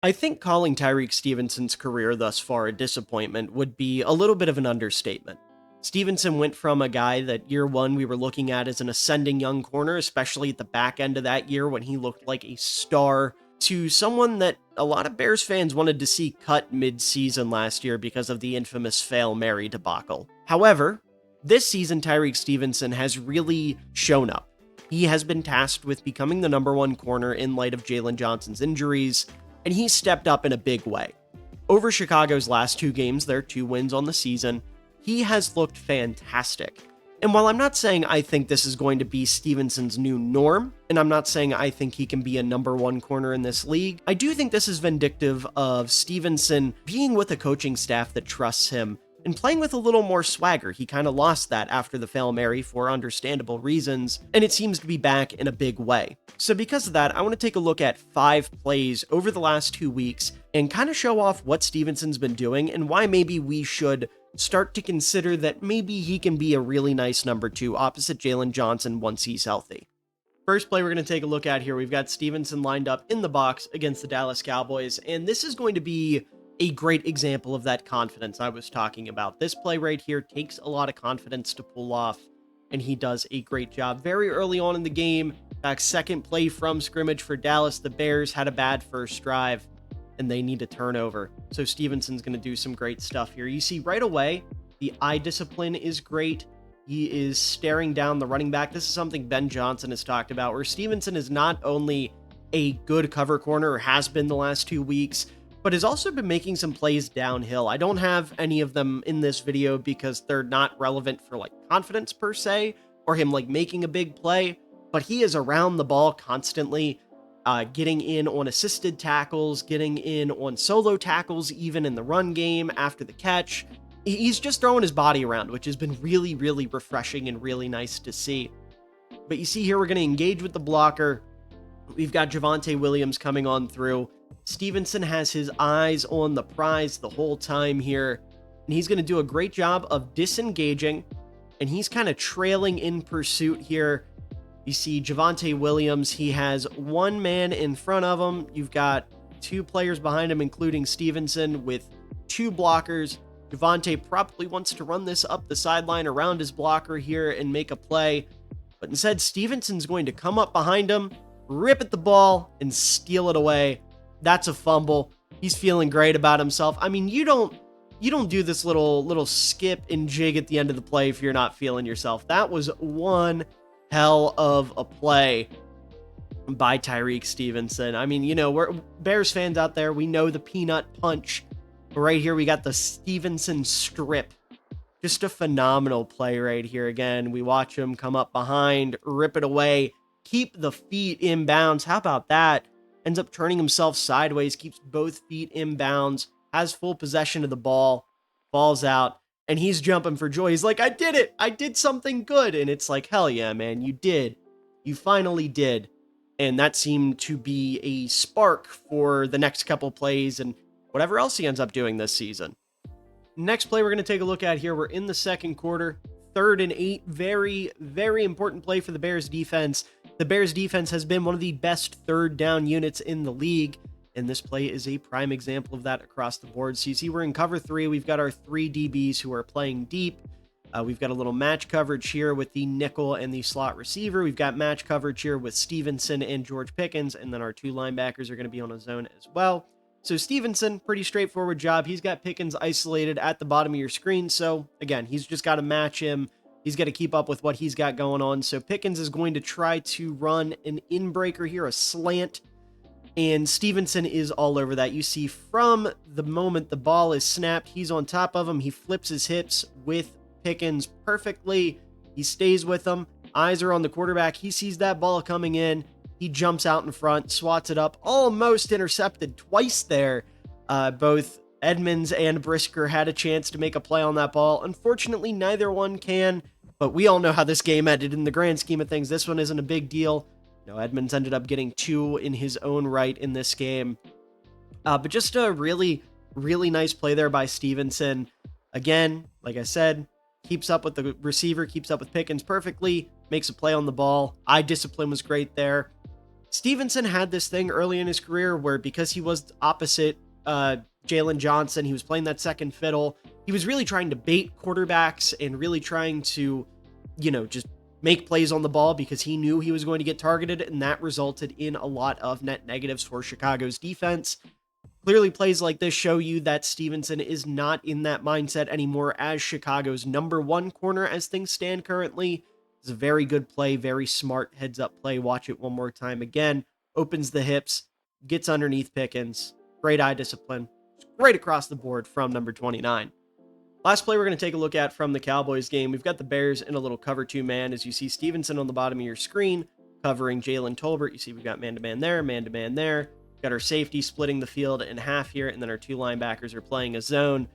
I think calling Tyreek Stevenson's career thus far a disappointment would be a little bit of an understatement. Stevenson went from a guy that year one we were looking at as an ascending young corner, especially at the back end of that year when he looked like a star, to someone that a lot of Bears fans wanted to see cut mid-season last year because of the infamous Fail Mary debacle. However, this season Tyreek Stevenson has really shown up. He has been tasked with becoming the number one corner in light of Jalen Johnson's injuries, and he stepped up in a big way. Over Chicago's last two games, their 2 wins on the season, he has looked fantastic. And while I'm not saying I think this is going to be Stevenson's new norm, and I'm not saying I think he can be a number one corner in this league, I do think this is vindictive of Stevenson being with a coaching staff that trusts him and playing with a little more swagger. He kind of lost that after the Fail Mary for understandable reasons, and it seems to be back in a big way. So because of that, I want to take a look at 5 plays over the last 2 weeks and kind of show off what Stevenson's been doing and why maybe we should start to consider that maybe he can be a really nice number 2 opposite Jalen Johnson once he's healthy. First play we're going to take a look at here, we've got Stevenson lined up in the box against the Dallas Cowboys, and this is going to be a great example of that confidence I was talking about. This play right here takes a lot of confidence to pull off, and he does a great job. Very early on in the game, second play from scrimmage for Dallas, the Bears had a bad first drive, and they need a turnover. So Stevenson's going to do some great stuff here. You see right away, the eye discipline is great. He is staring down the running back. This is something Ben Johnson has talked about, where Stevenson is not only a good cover corner, or has been the last 2 weeks, but has also been making some plays downhill. I don't have any of them in this video because they're not relevant for like confidence per se, or him like making a big play, but he is around the ball constantly, getting in on assisted tackles, getting in on solo tackles, even in the run game after the catch. He's just throwing his body around, which has been really, really refreshing and really nice to see. But you see here, we're going to engage with the blocker. We've got Javonte Williams coming on through. Stevenson has his eyes on the prize the whole time here, and he's going to do a great job of disengaging, and he's kind of trailing in pursuit here. You see Javonte Williams, he has one man in front of him. You've got 2 players behind him, including Stevenson, with 2 blockers. Javonte probably wants to run this up the sideline around his blocker here and make a play, but instead Stevenson's going to come up behind him, rip at the ball, and steal it away. That's a fumble. He's feeling great about himself. I mean, you don't do this little skip and jig at the end of the play if you're not feeling yourself. That was one hell of a play by Tyrique Stevenson. I mean, we're Bears fans out there. We know the peanut punch. But right here, we got the Stevenson strip. Just a phenomenal play right here. Again, we watch him come up behind, rip it away, keep the feet in bounds. How about that? Ends up turning himself sideways, keeps both feet in bounds, has full possession of the ball, falls out, and he's jumping for joy. He's like, I did it. I did something good. And it's like, hell yeah, man, you did. You finally did. And that seemed to be a spark for the next couple plays and whatever else he ends up doing this season. Next play we're going to take a look at here. We're in the second quarter. 3rd and 8. Very, very important play for the Bears defense. The Bears defense has been one of the best third down units in the league, and this play is a prime example of that across the board. So you see we're in cover 3. We've got our 3 DBs who are playing deep. We've got a little match coverage here with the nickel and the slot receiver. We've got match coverage here with Stevenson and George Pickens, and then our 2 linebackers are going to be on a zone as well. So Stevenson, pretty straightforward job. He's got Pickens isolated at the bottom of your screen. So again, he's just got to match him. He's got to keep up with what he's got going on. So Pickens is going to try to run an in-breaker here, a slant. And Stevenson is all over that. You see from the moment the ball is snapped, he's on top of him. He flips his hips with Pickens perfectly. He stays with him. Eyes are on the quarterback. He sees that ball coming in. He jumps out in front, swats it up, almost intercepted twice there. Both Edmonds and Brisker had a chance to make a play on that ball. Unfortunately, neither one can, but we all know how this game ended in the grand scheme of things. This one isn't a big deal. Edmonds ended up getting 2 in his own right in this game. But just a really, really nice play there by Stevenson. Again, like I said, keeps up with the receiver, keeps up with Pickens perfectly, makes a play on the ball. Eye discipline was great there. Stevenson had this thing early in his career where, because he was opposite Jalen Johnson, he was playing that second fiddle. He was really trying to bait quarterbacks and really trying to, just make plays on the ball because he knew he was going to get targeted, and that resulted in a lot of net negatives for Chicago's defense. Clearly, plays like this show you that Stevenson is not in that mindset anymore as Chicago's number one corner as things stand currently. It's a very good play, very smart heads up play. Watch it one more time again. Opens the hips, gets underneath Pickens. Great eye discipline. Right across the board from number 29. Last play we're going to take a look at from the Cowboys game. We've got the Bears in a little cover two man. As you see Stevenson on the bottom of your screen, covering Jalen Tolbert. You see we've got man-to-man there, man-to-man there. Got our safety splitting the field in half here, and then our two linebackers are playing a zone.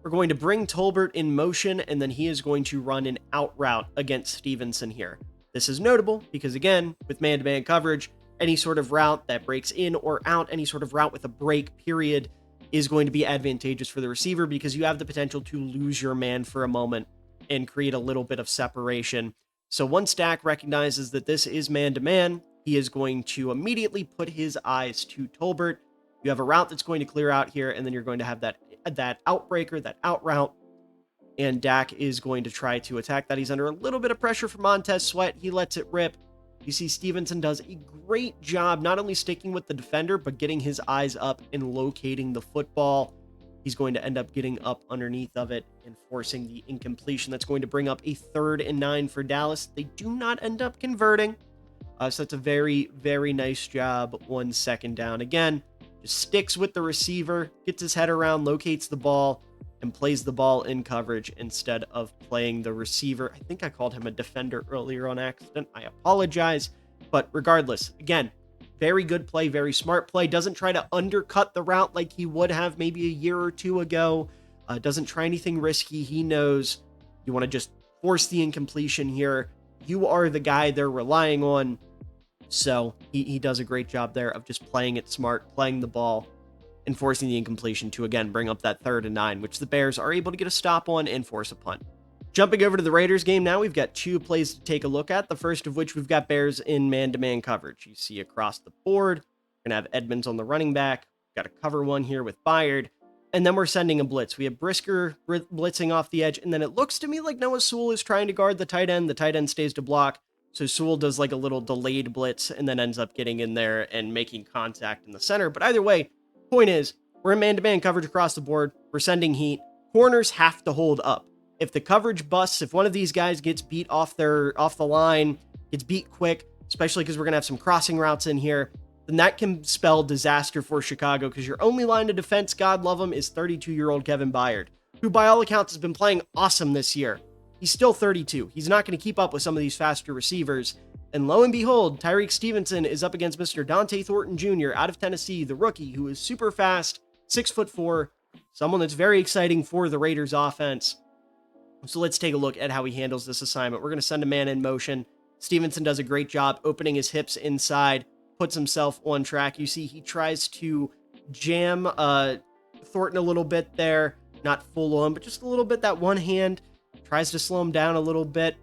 We're going to bring Tolbert in motion, and then he is going to run an out route against Stevenson here. This is notable because, again, with man-to-man coverage, any sort of route that breaks in or out, any sort of route with a break, period, is going to be advantageous for the receiver because you have the potential to lose your man for a moment and create a little bit of separation. So once Dak recognizes that this is man-to-man, he is going to immediately put his eyes to Tolbert. You have a route that's going to clear out here, and then you're going to have that outbreaker, that out route, and Dak is going to try to attack that. He's under a little bit of pressure from Montez Sweat. He lets it rip. You see Stevenson does a great job not only sticking with the defender, but getting his eyes up and locating the football. He's going to end up getting up underneath of it and forcing the incompletion. That's going to bring up a 3rd and 9 for Dallas. They do not end up converting. So that's a very, very nice job. 1 second down. Again, just sticks with the receiver, gets his head around, locates the ball, and plays the ball in coverage instead of playing the receiver. I think I called him a defender earlier on accident. I apologize. But regardless, again, very good play, very smart play. Doesn't try to undercut the route like he would have maybe a year or two ago. Doesn't try anything risky. He knows you want to just force the incompletion here. You are the guy they're relying on. So he does a great job there of just playing it smart, playing the ball, and forcing the incompletion to, again, bring up that 3rd and 9, which the Bears are able to get a stop on and force a punt. Jumping over to the Raiders game now, we've got 2 plays to take a look at. The first of which we've got Bears in man-to-man coverage. You see across the board, we're going to have Edmonds on the running back. Got a cover one here with Byard. And then we're sending a blitz. We have Brisker blitzing off the edge, and then it looks to me like Noah Sewell is trying to guard the tight end. The tight end stays to block. So Sewell does like a little delayed blitz and then ends up getting in there and making contact in the center. But either way, point is, we're in man-to-man coverage across the board. We're sending heat. Corners have to hold up. If the coverage busts, if one of these guys gets beat off the line, gets beat quick, especially because we're going to have some crossing routes in here, then that can spell disaster for Chicago because your only line of defense, God love him, is 32-year-old Kevin Byard, who by all accounts has been playing awesome this year. He's still 32. He's not going to keep up with some of these faster receivers. And lo and behold, Tyrique Stevenson is up against Mr. Dante Thornton Jr. out of Tennessee, the rookie, who is super fast, 6'4", someone that's very exciting for the Raiders offense. So let's take a look at how he handles this assignment. We're going to send a man in motion. Stevenson does a great job opening his hips inside, puts himself on track. You see he tries to jam Thornton a little bit there, not full on, but just a little bit, that one hand. Tries to slow him down a little bit.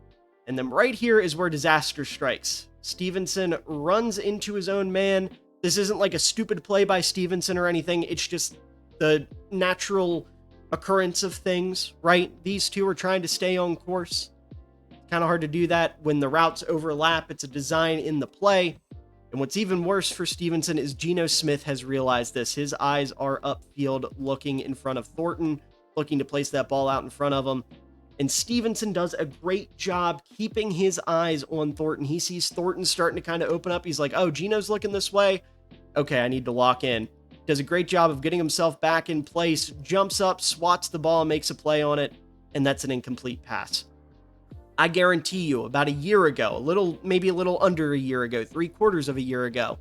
And then right here is where disaster strikes. Stevenson runs into his own man. This isn't like a stupid play by Stevenson or anything. It's just the natural occurrence of things, right? These two are trying to stay on course. Kind of hard to do that when the routes overlap. It's a design in the play. And what's even worse for Stevenson is Geno Smith has realized this. His eyes are upfield, looking in front of Thornton, looking to place that ball out in front of him. And Stevenson does a great job keeping his eyes on Thornton. He sees Thornton starting to kind of open up. He's like, oh, Geno's looking this way. Okay, I need to lock in. Does a great job of getting himself back in place, jumps up, swats the ball, makes a play on it, and that's an incomplete pass. I guarantee you, about a year ago, maybe a little under a year ago, 3/4 of a year ago,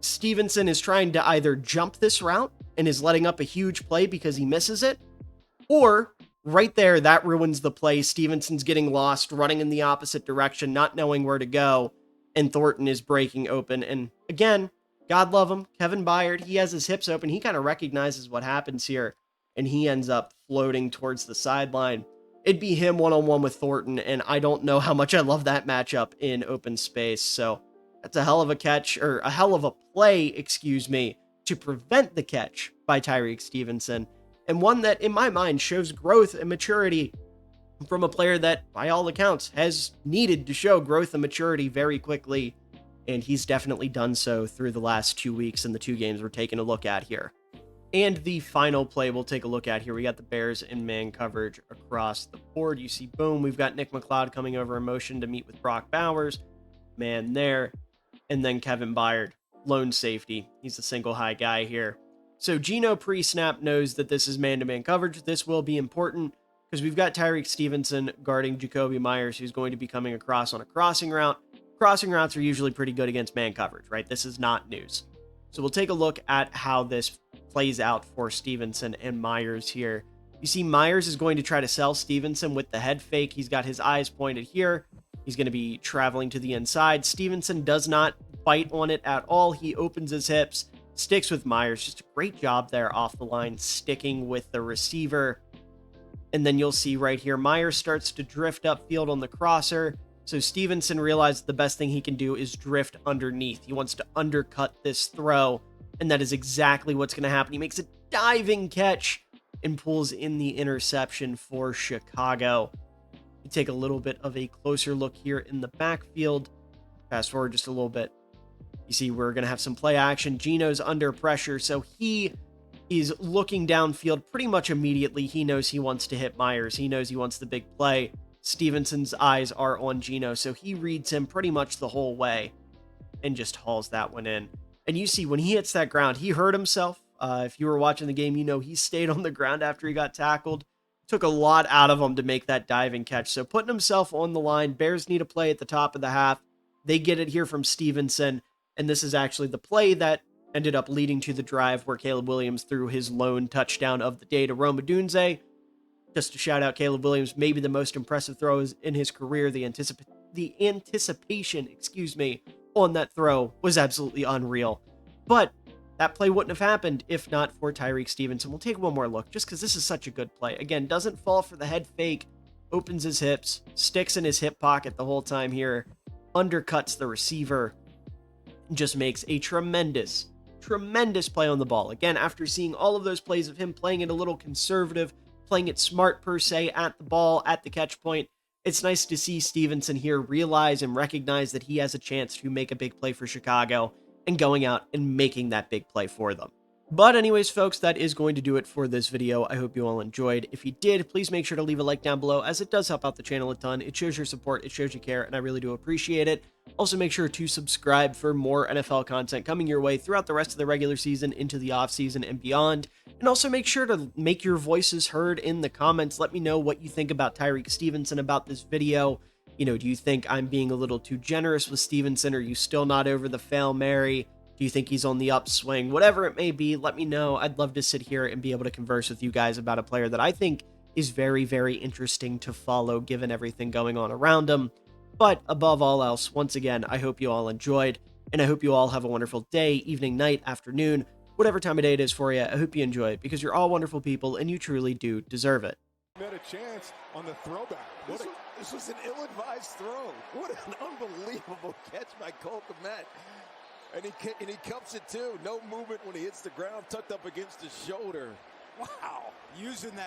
Stevenson is trying to either jump this route and is letting up a huge play because he misses it, or right there, that ruins the play. Stevenson's getting lost, running in the opposite direction, not knowing where to go, and Thornton is breaking open. And again, God love him, Kevin Byard, he has his hips open. He kind of recognizes what happens here, and he ends up floating towards the sideline. It'd be him one-on-one with Thornton, and I don't know how much I love that matchup in open space. So That's a hell of a catch, or a hell of a play, excuse me, to prevent the catch by Tyreek Stevenson, and one that, in my mind, shows growth and maturity from a player that, by all accounts, has needed to show growth and maturity very quickly, and he's definitely done so through the last 2 weeks in the 2 games we're taking a look at here. And the final play we'll take a look at here, we got the Bears in man coverage across the board. You see, boom, we've got Nick McLeod coming over in motion to meet with Brock Bowers, man there, and then Kevin Byard, lone safety. He's a single high guy here. So Geno pre-snap knows that this is man-to-man coverage. This will be important because we've got Tyreek Stevenson guarding Jacoby Myers, who's going to be coming across on a crossing route. Crossing routes are usually pretty good against man coverage, right? This is not news. So we'll take a look at how this plays out for Stevenson and Myers here. You see, Myers is going to try to sell Stevenson with the head fake. He's got his eyes pointed here. He's going to be traveling to the inside. Stevenson does not bite on it at all. He opens his hips, sticks with Myers. Just a great job there off the line, sticking with the receiver. And then you'll see right here, Myers starts to drift upfield on the crosser. So Stevenson realized the best thing he can do is drift underneath. He wants to undercut this throw, and that is exactly what's going to happen. He makes a diving catch and pulls in the interception for Chicago. We take a little bit of a closer look here in the backfield. Fast forward just a little bit. You see, we're going to have some play action. Geno's under pressure, so he is looking downfield pretty much immediately. He knows he wants to hit Myers. He knows he wants the big play. Stevenson's eyes are on Geno, so he reads him pretty much the whole way and just hauls that one in. And you see, when he hits that ground, he hurt himself. If you were watching the game, you know he stayed on the ground after he got tackled. Took a lot out of him to make that diving catch. So putting himself on the line, Bears need a play at the top of the half. They get it here from Stevenson, and this is actually the play that ended up leading to the drive where Caleb Williams threw his lone touchdown of the day to Rome Odunze. Just to shout out Caleb Williams, maybe the most impressive throws in his career. The anticipation, on that throw was absolutely unreal. But that play wouldn't have happened if not for Tyreek Stevenson. We'll take one more look just because this is such a good play. Again, doesn't fall for the head fake, opens his hips, sticks in his hip pocket the whole time here, undercuts the receiver, just makes a tremendous play on the ball. Again, after seeing all of those plays of him playing it a little conservative, playing it smart per se at the ball, at the catch point, it's nice to see Stevenson here realize and recognize that he has a chance to make a big play for Chicago and going out and making that big play for them. But anyways, folks, that is going to do it for this video. I hope you all enjoyed. If you did, please make sure to leave a like down below, as it does help out the channel a ton. It shows your support, it shows you care, and I really do appreciate it. Also, make sure to subscribe for more NFL content coming your way throughout the rest of the regular season, into the offseason, and beyond. And also make sure to make your voices heard in the comments. Let me know what you think about Tyreek Stevenson, about this video. You know, do you think I'm being a little too generous with Stevenson? Are you still not over the Fail Mary? Do you think he's on the upswing? Whatever it may be, let me know. I'd love to sit here and be able to converse with you guys about a player that I think is very, very interesting to follow given everything going on around him. But above all else, once again, I hope you all enjoyed, and I hope you all have a wonderful day, evening, night, afternoon, whatever time of day it is for you. I hope you enjoy it because you're all wonderful people and you truly do deserve it. Had a chance on the throwback. This was an ill-advised throw. What an unbelievable catch by Cole Kmet. And he cups it too. No movement when he hits the ground, tucked up against his shoulder. Wow. Using that